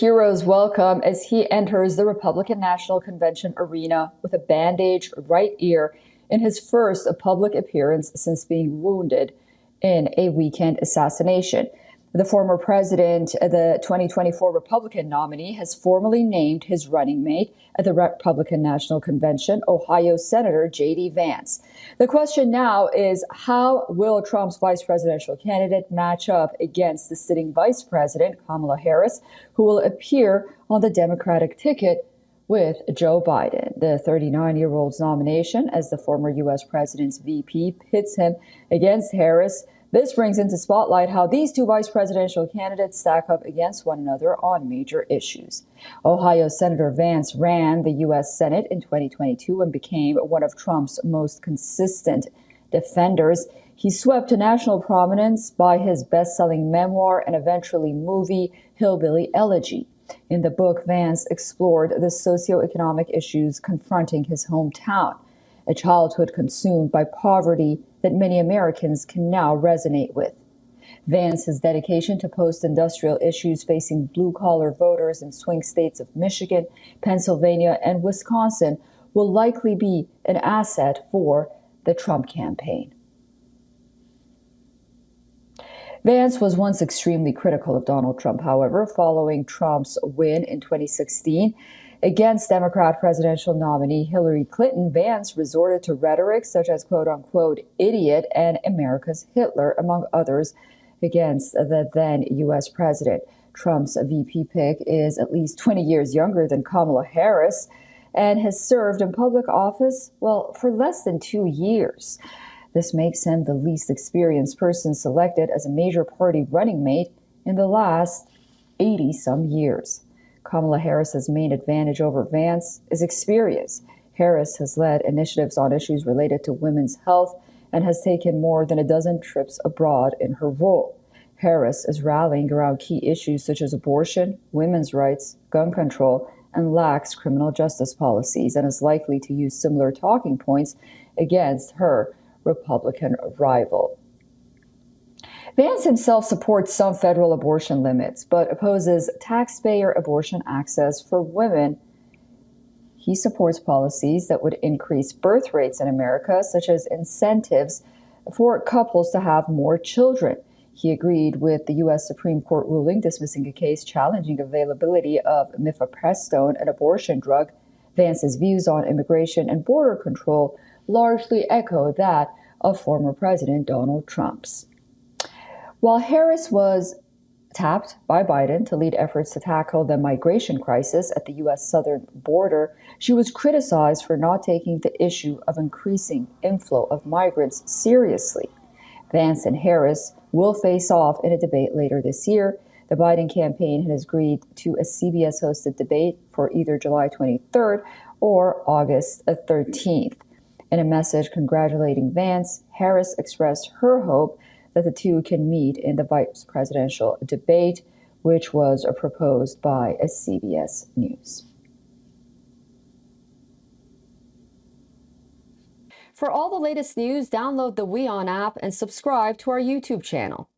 hero's welcome as he enters the Republican National Convention arena with a bandaged right ear in his first public appearance since being wounded in a weekend assassination. The former president, the 2024 Republican nominee, has formally named his running mate at the Republican National Convention, Ohio Senator JD Vance. The question now is, how will Trump's vice presidential candidate match up against the sitting Vice President Kamala Harris, who will appear on the Democratic ticket with Joe Biden? The 39-year-old's nomination as the former U.S. president's VP pits him against Harris. This brings into spotlight how these two vice presidential candidates stack up against one another on major issues. Ohio Senator Vance ran the U.S. Senate in 2022 and became one of Trump's most consistent defenders. He swept to national prominence by his best-selling memoir and eventually movie, Hillbilly Elegy. In the book, Vance explored the socioeconomic issues confronting his hometown, a childhood consumed by poverty that many Americans can now resonate with. Vance's dedication to post-industrial issues facing blue-collar voters in swing states of Michigan, Pennsylvania, and Wisconsin will likely be an asset for the Trump campaign. Vance was once extremely critical of Donald Trump, however, following Trump's win in 2016. Against Democrat presidential nominee Hillary Clinton, Vance resorted to rhetoric such as quote-unquote idiot and America's Hitler, among others, against the then U.S. president. Trump's VP pick is at least 20 years younger than Kamala Harris and has served in public office, for less than 2 years. This makes him the least experienced person selected as a major party running mate in the last 80-some years. Kamala Harris's main advantage over Vance is experience. Harris has led initiatives on issues related to women's health and has taken more than a dozen trips abroad in her role. Harris is rallying around key issues such as abortion, women's rights, gun control, and lax criminal justice policies, and is likely to use similar talking points against her Republican rival. Vance himself supports some federal abortion limits, but opposes taxpayer abortion access for women. He supports policies that would increase birth rates in America, such as incentives for couples to have more children. He agreed with the U.S. Supreme Court ruling dismissing a case challenging availability of mifepristone, an abortion drug. Vance's views on immigration and border control largely echo that of former President Donald Trump's. While Harris was tapped by Biden to lead efforts to tackle the migration crisis at the U.S. southern border, she was criticized for not taking the issue of increasing inflow of migrants seriously. Vance and Harris will face off in a debate later this year. The Biden campaign has agreed to a CBS-hosted debate for either July 23rd or August 13th. In a message congratulating Vance, Harris expressed her hope that the two can meet in the vice presidential debate, which was proposed by CBS News. For all the latest news, download the WION app and subscribe to our YouTube channel.